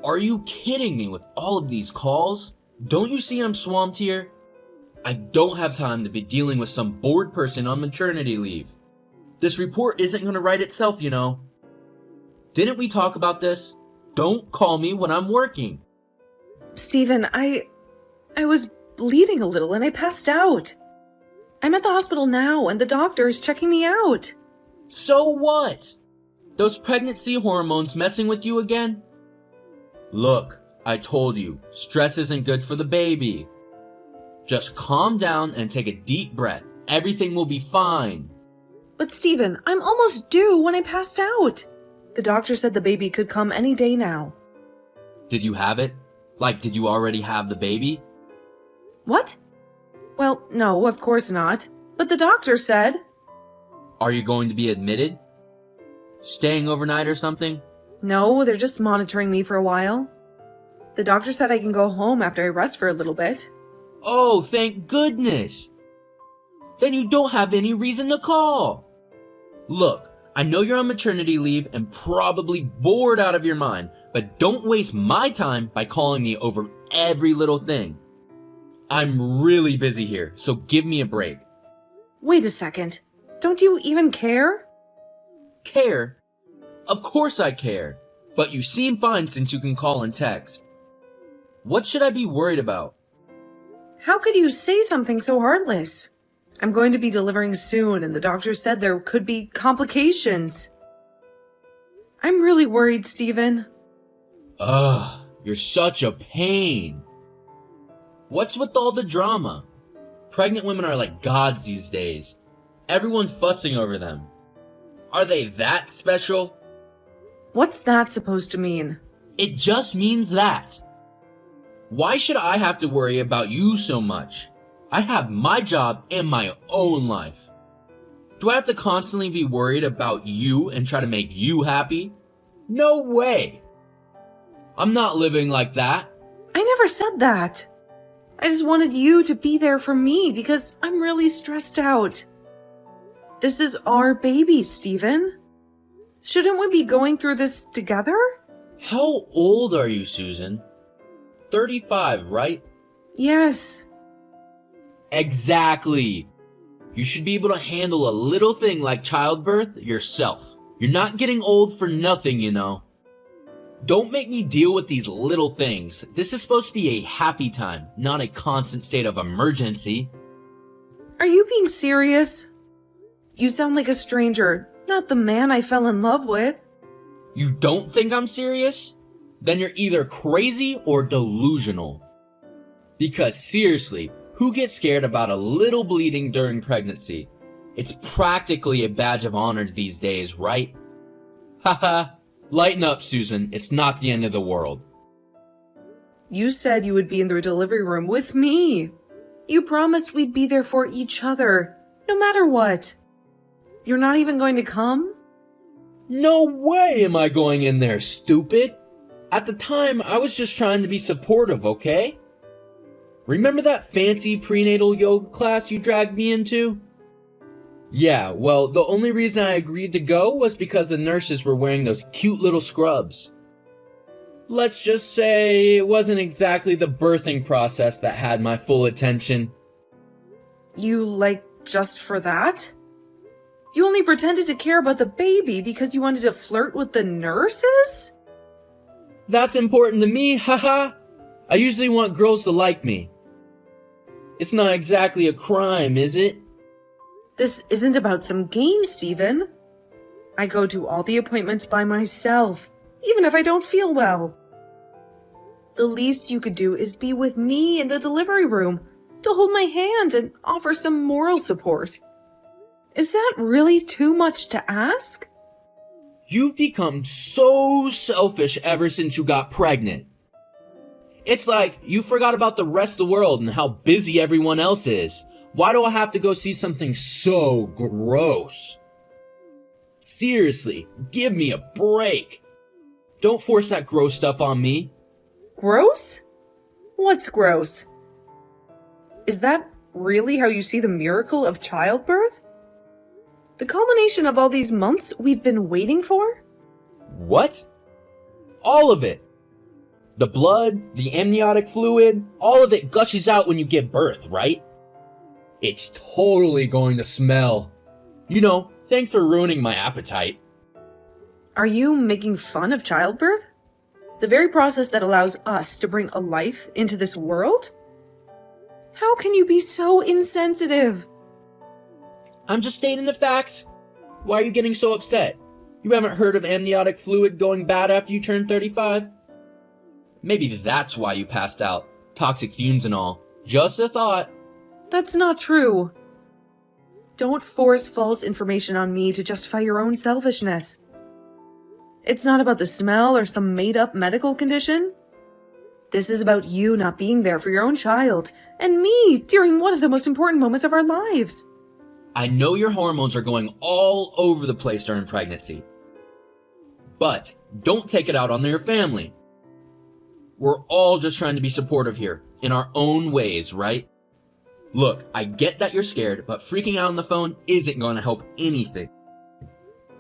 Are you kidding me with all of these calls? Don't you see I'm swamped here? I don't have time to be dealing with some bored person on maternity leave. This report isn't going to write itself, you know. Didn't we talk about this? Don't call me when I'm working. Stephen, I was bleeding a little and I passed out. I'm at the hospital now and the doctor is checking me out. So what? Those pregnancy hormones messing with you again? Look, I told you, stress isn't good for the baby. Just calm down and take a deep breath. Everything will be fine. But Stephen, I'm almost due when I passed out. The doctor said the baby could come any day now. Did you have it? Like, did you already have the baby? What? Well, no, of course not. But the doctor said... Are you going to be admitted? Staying overnight or something? No, they're just monitoring me for a while. The doctor said I can go home after I rest for a little bit. Oh, thank goodness! Then you don't have any reason to call. Look, I know you're on maternity leave and probably bored out of your mind, but don't waste my time by calling me over every little thing. I'm really busy here, so give me a break. Wait a second. Don't you even care? Care? Of course I care, but you seem fine since you can call and text. What should I be worried about? How could you say something so heartless? I'm going to be delivering soon and the doctor said there could be complications. I'm really worried, Stephen. Ugh, you're such a pain. What's with all the drama? Pregnant women are like gods these days. Everyone's fussing over them. Are they that special? What's that supposed to mean? It just means that. Why should I have to worry about you so much? I have my job and my own life. Do I have to constantly be worried about you and try to make you happy? No way. I'm not living like that. I never said that. I just wanted you to be there for me because I'm really stressed out. This is our baby, Stephen. Shouldn't we be going through this together? How old are you, Susan? 35, right? Yes. Exactly. You should be able to handle a little thing like childbirth yourself. You're not getting old for nothing, you know. Don't make me deal with these little things. This is supposed to be a happy time, not a constant state of emergency. Are you being serious? You sound like a stranger, not the man I fell in love with. You don't think I'm serious? Then you're either crazy or delusional. Because seriously, who gets scared about a little bleeding during pregnancy? It's practically a badge of honor these days, right? Haha, lighten up, Susan. It's not the end of the world. You said you would be in the delivery room with me. You promised we'd be there for each other, no matter what. You're not even going to come? No way am I going in there, stupid. At the time, I was just trying to be supportive, okay? Remember that fancy prenatal yoga class you dragged me into? Yeah, well, the only reason I agreed to go was because the nurses were wearing those cute little scrubs. Let's just say it wasn't exactly the birthing process that had my full attention. You, like, just for that? You only pretended to care about the baby because you wanted to flirt with the nurses? That's important to me, haha. I usually want girls to like me. It's not exactly a crime, is it? This isn't about some game, Stephen. I go to all the appointments by myself, even if I don't feel well. The least you could do is be with me in the delivery room to hold my hand and offer some moral support. Is that really too much to ask? You've become so selfish ever since you got pregnant. It's like you forgot about the rest of the world and how busy everyone else is. Why do I have to go see something so gross? Seriously, give me a break. Don't force that gross stuff on me. Gross? What's gross? Is that really how you see the miracle of childbirth? The culmination of all these months we've been waiting for? What? All of it. The blood, the amniotic fluid, all of it gushes out when you give birth, right? It's totally going to smell. Thanks for ruining my appetite. Are you making fun of childbirth? The very process that allows us to bring a life into this world? How can you be so insensitive? I'm just stating the facts. Why are you getting so upset? You haven't heard of amniotic fluid going bad after you turn 35? Maybe that's why you passed out. Toxic fumes and all. Just a thought. That's not true. Don't force false information on me to justify your own selfishness. It's not about the smell or some made-up medical condition. This is about you not being there for your own child, and me during one of the most important moments of our lives. I know your hormones are going all over the place during pregnancy. But don't take it out on your family. We're all just trying to be supportive here, in our own ways, right? Look, I get that you're scared, but freaking out on the phone isn't going to help anything.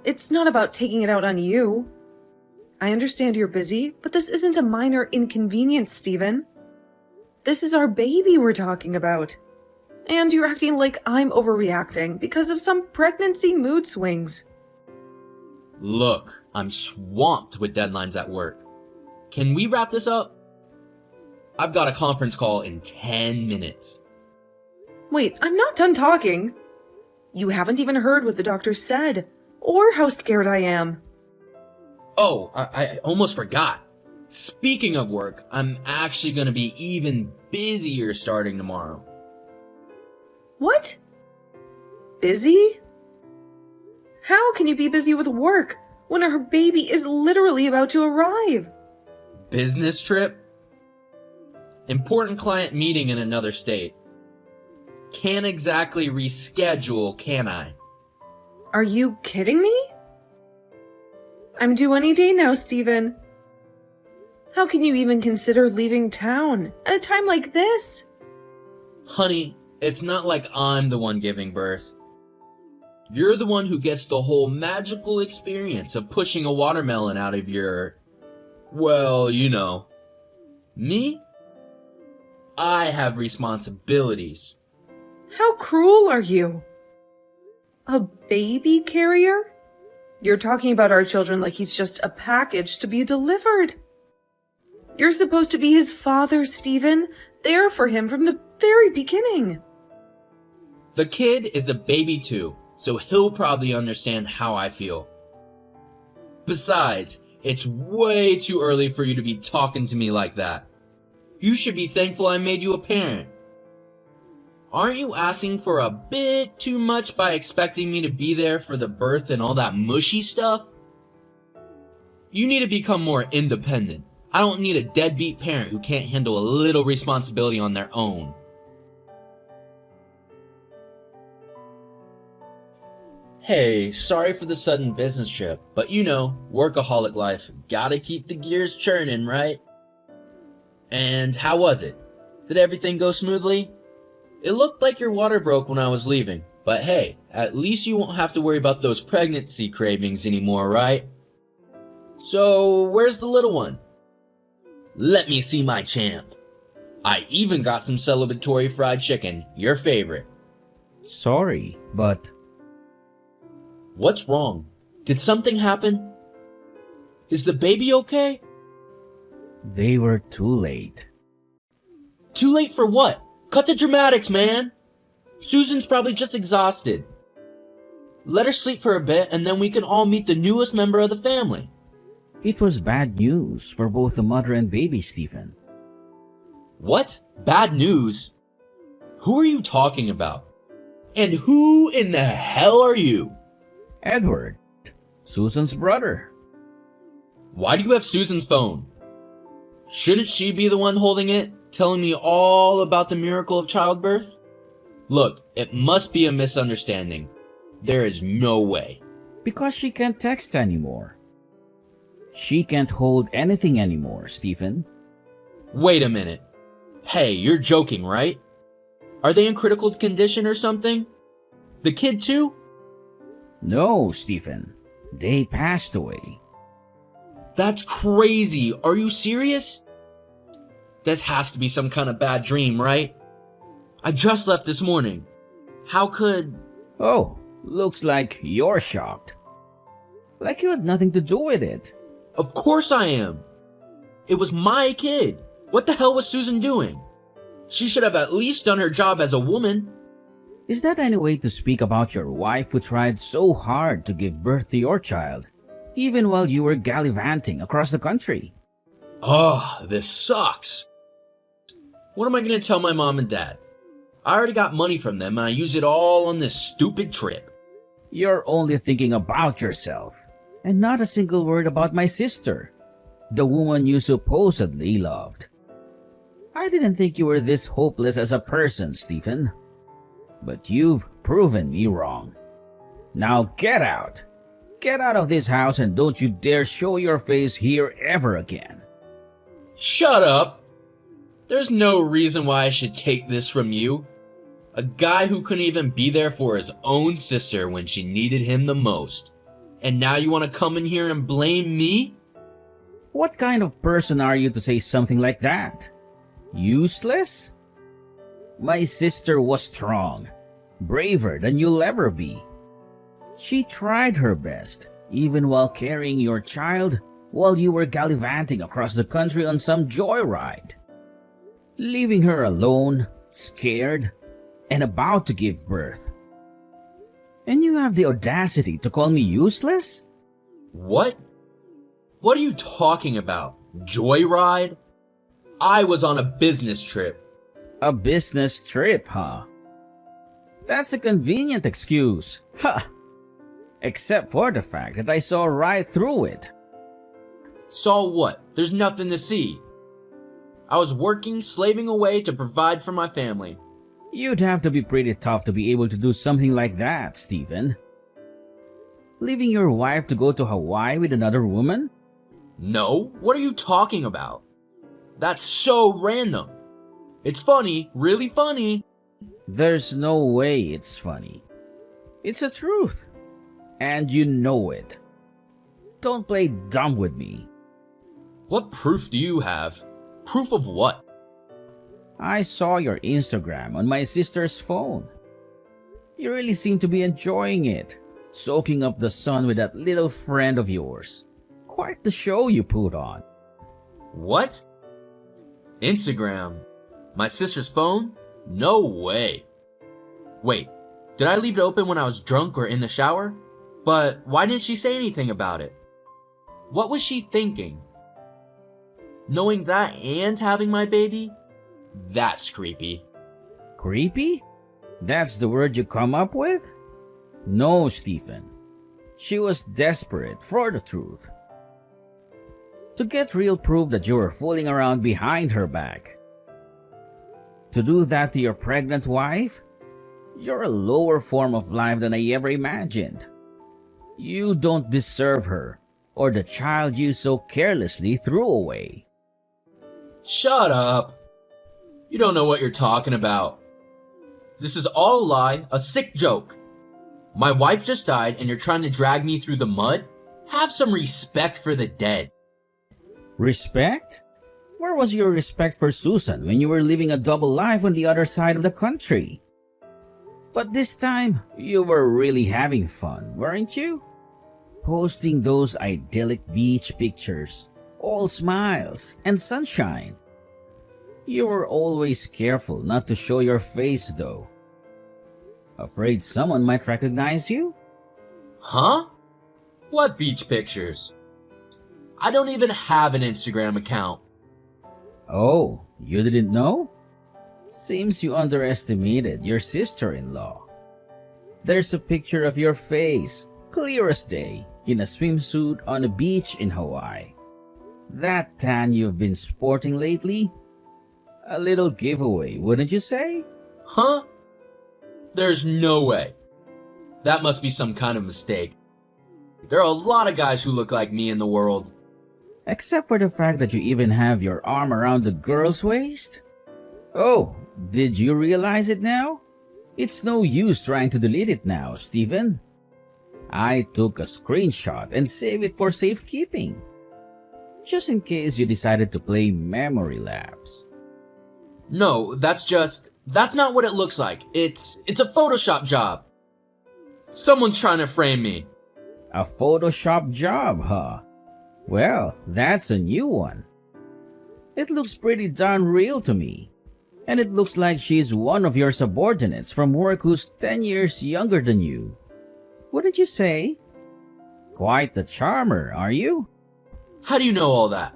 It's not about taking it out on you. I understand you're busy, but this isn't a minor inconvenience, Stephen. This is our baby we're talking about. And you're acting like I'm overreacting because of some pregnancy mood swings. Look, I'm swamped with deadlines at work. Can we wrap this up? I've got a conference call in 10 minutes. Wait, I'm not done talking. You haven't even heard what the doctor said, or how scared I am. Oh, I almost forgot. Speaking of work, I'm actually going to be even busier starting tomorrow. What? Busy? How can you be busy with work when our baby is literally about to arrive? Business trip? Important client meeting in another state. Can't exactly reschedule, can I? Are you kidding me? I'm due any day now, Stephen. How can you even consider leaving town at a time like this? Honey, it's not like I'm the one giving birth. You're the one who gets the whole magical experience of pushing a watermelon out of your... well, Me? I have responsibilities. How cruel are you? A baby carrier? You're talking about our children like he's just a package to be delivered. You're supposed to be his father, Stephen, there for him from the very beginning. The kid is a baby too, so he'll probably understand how I feel. Besides, it's way too early for you to be talking to me like that. You should be thankful I made you a parent. Aren't you asking for a bit too much by expecting me to be there for the birth and all that mushy stuff? You need to become more independent. I don't need a deadbeat parent who can't handle a little responsibility on their own. Hey, sorry for the sudden business trip, but workaholic life. Gotta keep the gears churning, right? And how was it? Did everything go smoothly? It looked like your water broke when I was leaving, but hey, at least you won't have to worry about those pregnancy cravings anymore, right? So, where's the little one? Let me see my champ. I even got some celebratory fried chicken, your favorite. Sorry, but... What's wrong? Did something happen? Is the baby okay? they were too late. Too late for what? Cut the dramatics, man! Susan's probably just exhausted. Let her sleep for a bit and then we can all meet the newest member of the family. It was bad news for both the mother and baby, Stephen. What? Bad news? Who are you talking about? And who in the hell are you? Edward, Susan's brother. Why do you have Susan's phone? Shouldn't she be the one holding it, telling me all about the miracle of childbirth? Look, it must be a misunderstanding. There is no way. Because she can't text anymore. She can't hold anything anymore, Stephen. Wait a minute. Hey, you're joking, right? Are they in critical condition or something? The kid too? No, Stephen. They passed away. That's crazy. Are you serious? This has to be some kind of bad dream, right? I just left this morning. How could... Oh, looks like you're shocked. Like you had nothing to do with it. Of course I am. It was my kid. What the hell was Susan doing? She should have at least done her job as a woman. Is that any way to speak about your wife who tried so hard to give birth to your child, even while you were gallivanting across the country? Ugh, this sucks. What am I going to tell my mom and dad? I already got money from them and I use it all on this stupid trip. You're only thinking about yourself, and not a single word about my sister, the woman you supposedly loved. I didn't think you were this hopeless as a person, Stephen. But you've proven me wrong. Now get out. Get out of this house and don't you dare show your face here ever again. Shut up! There's no reason why I should take this from you. A guy who couldn't even be there for his own sister when she needed him the most. And now you want to come in here and blame me? What kind of person are you to say something like that? Useless? My sister was strong, braver than you'll ever be. She tried her best, even while carrying your child while you were gallivanting across the country on some joyride. Leaving her alone, scared, and about to give birth. And you have the audacity to call me useless? What? What are you talking about? Joyride? I was on a business trip. A business trip, huh? That's a convenient excuse. Ha! Except for the fact that I saw right through it. Saw what? There's nothing to see. I was working, slaving away to provide for my family. You'd have to be pretty tough to be able to do something like that, Stephen. Leaving your wife to go to Hawaii with another woman? No, what are you talking about? That's so random. It's funny, really funny. There's no way it's funny. It's the truth. And you know it. Don't play dumb with me. What proof do you have? Proof of what? I saw your Instagram on my sister's phone. You really seem to be enjoying it, soaking up the sun with that little friend of yours. Quite the show you put on. What? Instagram? My sister's phone? No way. Wait, did I leave it open when I was drunk or in the shower? But why didn't she say anything about it? What was she thinking? Knowing that and having my baby? That's creepy. Creepy? That's the word you come up with? No, Stephen. She was desperate for the truth. To get real proof that you were fooling around behind her back. To do that to your pregnant wife? You're a lower form of life than I ever imagined. You don't deserve her, or the child you so carelessly threw away. Shut up. You don't know what you're talking about. This is all a lie, a sick joke. My wife just died and you're trying to drag me through the mud? Have some respect for the dead. Respect? Where was your respect for Susan when you were living a double life on the other side of the country? But this time, you were really having fun, weren't you? Posting those idyllic beach pictures, all smiles and sunshine. You were always careful not to show your face though. Afraid someone might recognize you? Huh? What beach pictures? I don't even have an Instagram account. Oh, you didn't know? Seems you underestimated your sister-in-law. There's a picture of your face, clear as day, in a swimsuit on a beach in Hawaii. That tan you've been sporting lately? A little giveaway, wouldn't you say? Huh? There's no way. That must be some kind of mistake. There are a lot of guys who look like me in the world. Except for the fact that you even have your arm around the girl's waist? Oh, did you realize it now? It's no use trying to delete it now, Stephen. I took a screenshot and saved it for safekeeping. Just in case you decided to play memory lapse. No, that's not what it looks like. It's a Photoshop job. Someone's trying to frame me. A Photoshop job, huh? Well, that's a new one. It looks pretty darn real to me. And it looks like she's one of your subordinates from work who's 10 years younger than you. Wouldn't you say? Quite the charmer, are you? How do you know all that?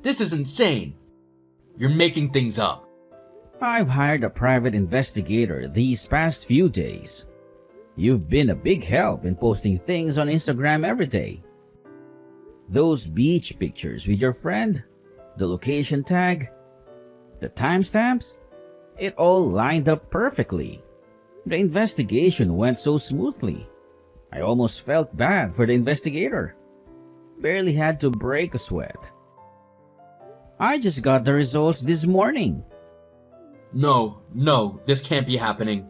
This is insane. You're making things up. I've hired a private investigator these past few days. You've been a big help in posting things on Instagram every day. Those beach pictures with your friend, the location tag, the timestamps, it all lined up perfectly. The investigation went so smoothly. I almost felt bad for the investigator. Barely had to break a sweat. I just got the results this morning. No, this can't be happening.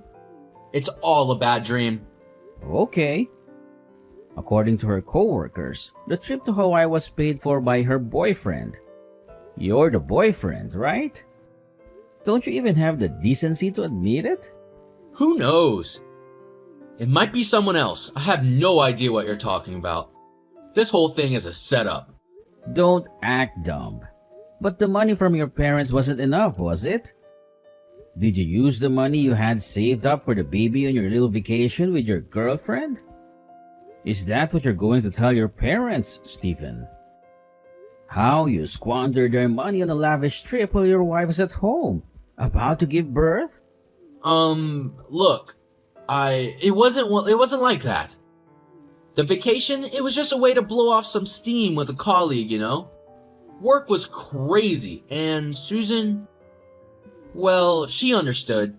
It's all a bad dream. Okay. According to her coworkers, the trip to Hawaii was paid for by her boyfriend. You're the boyfriend, right? Don't you even have the decency to admit it? Who knows? It might be someone else. I have no idea what you're talking about. This whole thing is a setup. Don't act dumb. But the money from your parents wasn't enough, was it? Did you use the money you had saved up for the baby on your little vacation with your girlfriend? Is that what you're going to tell your parents, Stephen? How you squandered their money on a lavish trip while your wife was at home, about to give birth? Look, it wasn't like that. The vacation, it was just a way to blow off some steam with a colleague, you know? Work was crazy, and Susan, well, she understood.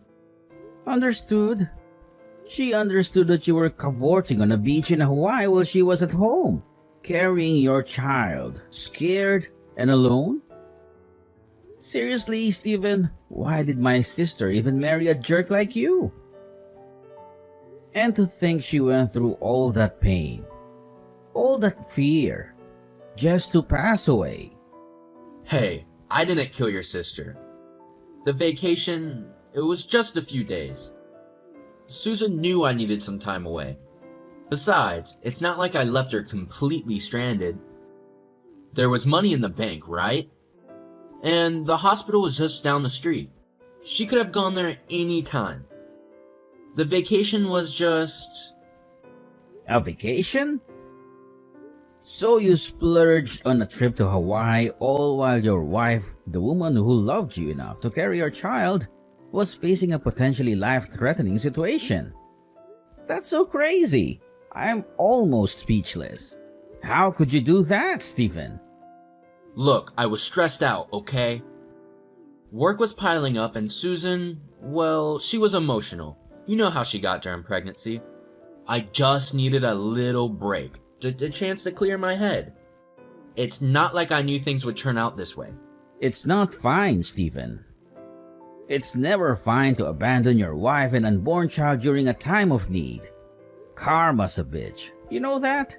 Understood? She understood that you were cavorting on a beach in Hawaii while she was at home, carrying your child, scared and alone? Seriously, Stephen, why did my sister even marry a jerk like you? And to think she went through all that pain, all that fear, just to pass away. Hey, I didn't kill your sister. The vacation, it was just a few days. Susan knew I needed some time away. Besides, it's not like I left her completely stranded. There was money in the bank, right? And the hospital was just down the street. She could have gone there any time. The vacation was just... A vacation? So you splurged on a trip to Hawaii all while your wife, the woman who loved you enough to carry your child, was facing a potentially life-threatening situation. That's so crazy. I'm almost speechless. How could you do that, Stephen? Look, I was stressed out, okay? Work was piling up and Susan, well, she was emotional. You know how she got during pregnancy. I just needed a little break, a chance to clear my head. It's not like I knew things would turn out this way. It's not fine, Stephen. It's never fine to abandon your wife and unborn child during a time of need. Karma's a bitch. You know that?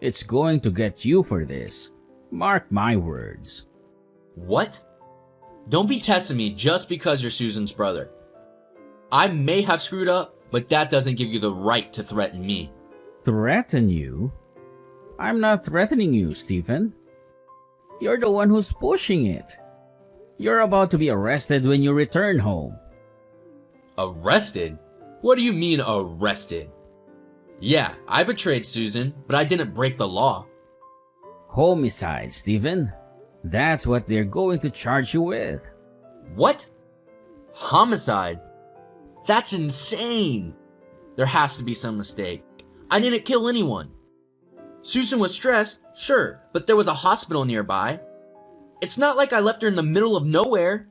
It's going to get you for this. Mark my words. What? Don't be testing me just because you're Susan's brother. I may have screwed up, but that doesn't give you the right to threaten me. Threaten you? I'm not threatening you, Stephen. You're the one who's pushing it. You're about to be arrested when you return home. Arrested? What do you mean arrested? Yeah, I betrayed Susan, but I didn't break the law. Homicide, Stephen. That's what they're going to charge you with. What? Homicide? That's insane! There has to be some mistake. I didn't kill anyone. Susan was stressed, sure, but there was a hospital nearby. It's not like I left her in the middle of nowhere.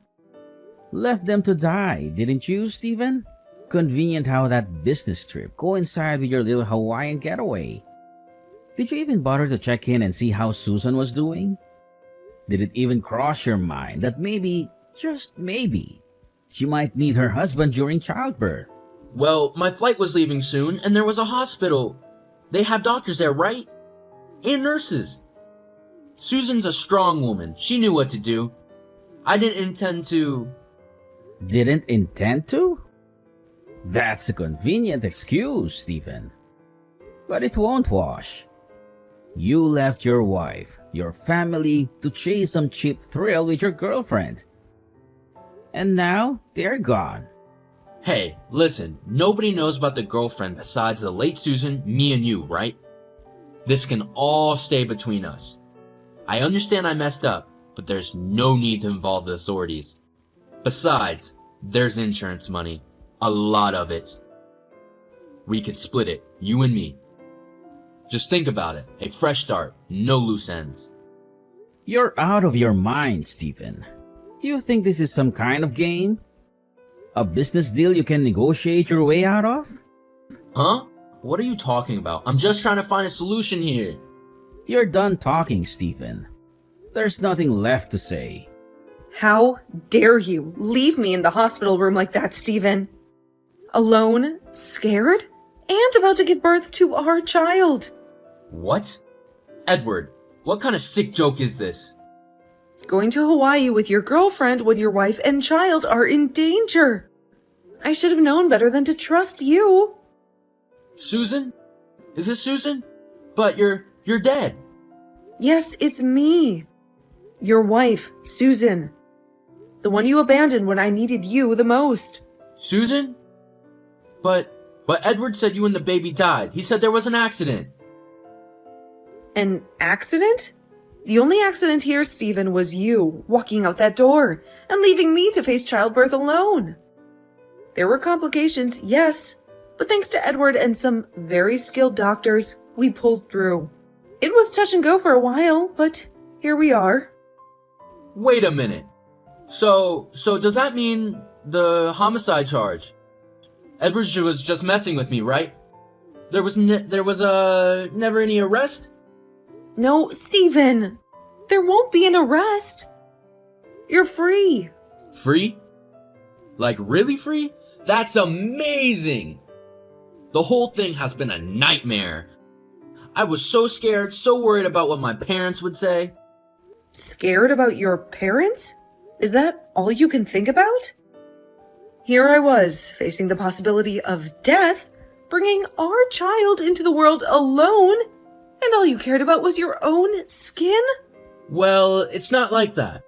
Left them to die, didn't you, Stephen? Convenient how that business trip coincided with your little Hawaiian getaway. Did you even bother to check in and see how Susan was doing? Did it even cross your mind that maybe, just maybe, she might need her husband during childbirth? Well, my flight was leaving soon and there was a hospital. They have doctors there, right? And nurses. Susan's a strong woman. She knew what to do. I didn't intend to... Didn't intend to? That's a convenient excuse, Stephen. But it won't wash. You left your wife, your family, to chase some cheap thrill with your girlfriend. And now they're gone. Hey, listen, nobody knows about the girlfriend besides the late Susan, me and you, right? This can all stay between us. I understand I messed up, but there's no need to involve the authorities. Besides, there's insurance money. A lot of it. We could split it, you and me. Just think about it. A fresh start, no loose ends. You're out of your mind, Stephen. You think this is some kind of game? A business deal you can negotiate your way out of? Huh? What are you talking about? I'm just trying to find a solution here. You're done talking, Stephen. There's nothing left to say. How dare you leave me in the hospital room like that, Stephen? Alone, scared, and about to give birth to our child. What? Edward, what kind of sick joke is this? Going to Hawaii with your girlfriend when your wife and child are in danger. I should have known better than to trust you. Susan? Is this Susan? But you're dead. Yes, it's me. Your wife, Susan. The one you abandoned when I needed you the most. Susan? But Edward said you and the baby died. He said there was an accident. An accident? The only accident here, Stephen, was you walking out that door and leaving me to face childbirth alone. There were complications, yes, but thanks to Edward and some very skilled doctors, we pulled through. It was touch and go for a while, but here we are. Wait a minute. So does that mean the homicide charge? Edward was just messing with me, right? There was never any arrest? No, Stephen, there won't be an arrest. You're free. Free? Like really free? That's amazing! The whole thing has been a nightmare. I was so scared, so worried about what my parents would say. Scared about your parents? Is that all you can think about? Here I was, facing the possibility of death, bringing our child into the world alone, and all you cared about was your own skin? Well, it's not like that.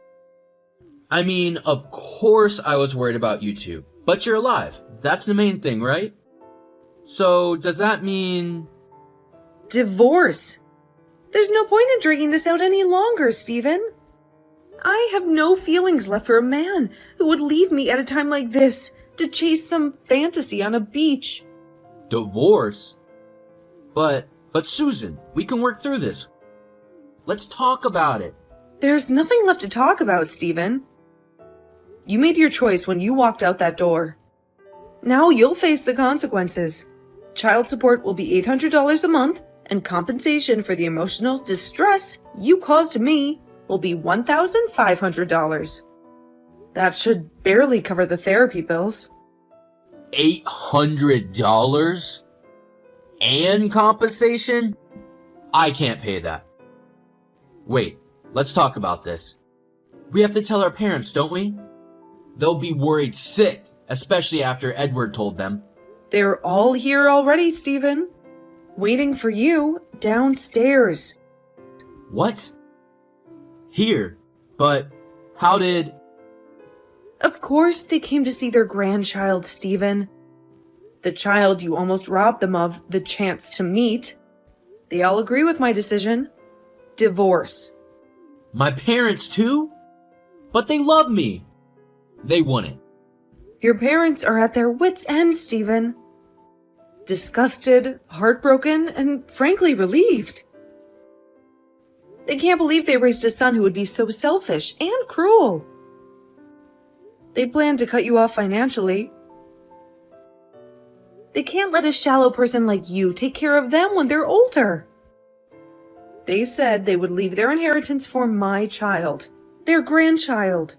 I mean, of course I was worried about you two, but you're alive. That's the main thing, right? So, does that mean... Divorce. There's no point in dragging this out any longer, Stephen. I have no feelings left for a man who would leave me at a time like this to chase some fantasy on a beach. Divorce? But Susan, we can work through this. Let's talk about it. There's nothing left to talk about, Stephen. You made your choice when you walked out that door. Now you'll face the consequences. Child support will be $800 a month, and compensation for the emotional distress you caused me will be $1,500. That should barely cover the therapy bills. $800? And compensation? I can't pay that. Wait, let's talk about this. We have to tell our parents, don't we? They'll be worried sick, especially after Edward told them. They're all here already, Stephen. Waiting for you downstairs. What? Here? But how did... Of course they came to see their grandchild, Stephen. The child you almost robbed them of the chance to meet. They all agree with my decision. Divorce. My parents too? But they love me. They wouldn't. Your parents are at their wits' end, Stephen. Disgusted, heartbroken, and frankly relieved. They can't believe they raised a son who would be so selfish and cruel. They plan to cut you off financially. They can't let a shallow person like you take care of them when they're older. They said they would leave their inheritance for my child, their grandchild.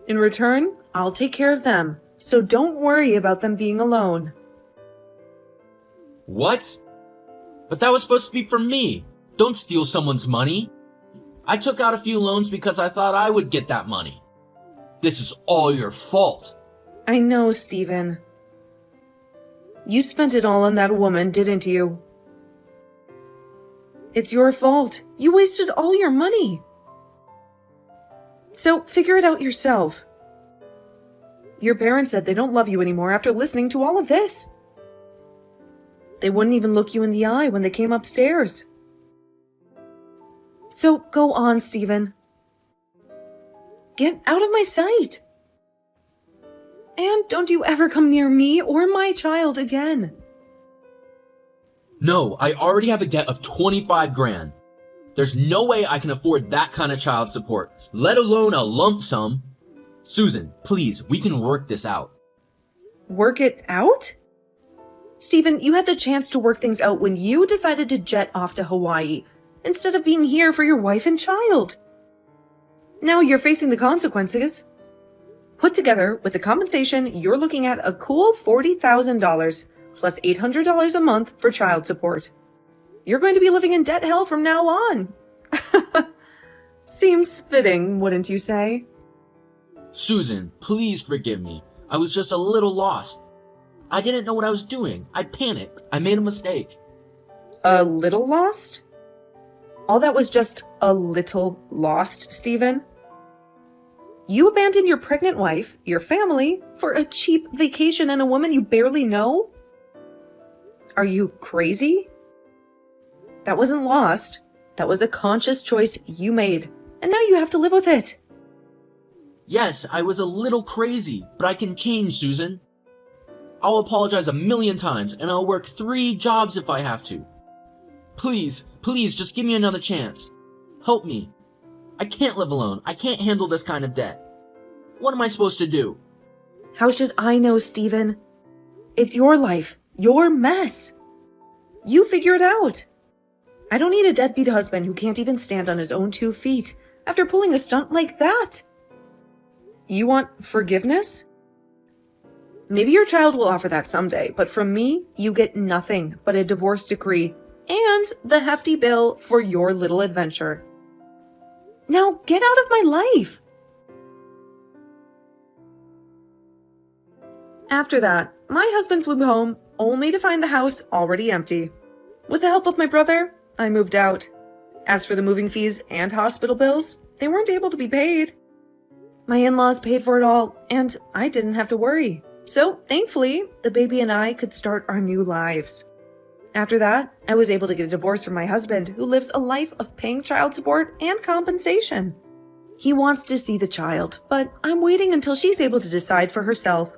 In return, I'll take care of them, so don't worry about them being alone. What? But that was supposed to be for me. Don't steal someone's money. I took out a few loans because I thought I would get that money. This is all your fault. I know, Stephen. You spent it all on that woman, didn't you? It's your fault. You wasted all your money. So figure it out yourself. Your parents said they don't love you anymore after listening to all of this. They wouldn't even look you in the eye when they came upstairs. So go on, Stephen. Get out of my sight. And don't you ever come near me or my child again. No, I already have a debt of 25 grand. There's no way I can afford that kind of child support, let alone a lump sum. Susan, please, we can work this out. Work it out? Stephen, you had the chance to work things out when you decided to jet off to Hawaii, instead of being here for your wife and child. Now you're facing the consequences. Put together with the compensation, you're looking at a cool $40,000 plus $800 a month for child support. You're going to be living in debt hell from now on. Seems fitting, wouldn't you say? Susan, please forgive me. I was just a little lost. I didn't know what I was doing. I panicked. I made a mistake. A little lost? All that was just a little lost, Stephen? You abandoned your pregnant wife, your family, for a cheap vacation and a woman you barely know? Are you crazy? That wasn't lost. That was a conscious choice you made, and now you have to live with it. Yes, I was a little crazy, but I can change, Susan. I'll apologize 1,000,000 times, and I'll work 3 jobs if I have to. Please, please, just give me another chance. Help me. I can't live alone. I can't handle this kind of debt. What am I supposed to do? How should I know, Stephen? It's your life, your mess. You figure it out. I don't need a deadbeat husband who can't even stand on his own 2 feet after pulling a stunt like that. You want forgiveness? Maybe your child will offer that someday, but from me, you get nothing but a divorce decree and the hefty bill for your little adventure. Now get out of my life! After that, my husband flew home only to find the house already empty. With the help of my brother, I moved out. As for the moving fees and hospital bills, they weren't able to be paid. My in-laws paid for it all, and I didn't have to worry. So, thankfully, the baby and I could start our new lives. After that, I was able to get a divorce from my husband, who lives a life of paying child support and compensation. He wants to see the child, but I'm waiting until she's able to decide for herself.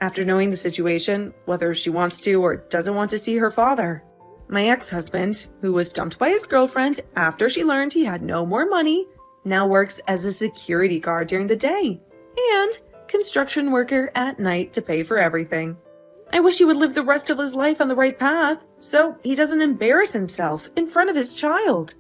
After knowing the situation, whether she wants to or doesn't want to see her father. My ex-husband, who was dumped by his girlfriend after she learned he had no more money, now works as a security guard during the day and construction worker at night to pay for everything. I wish he would live the rest of his life on the right path so he doesn't embarrass himself in front of his child.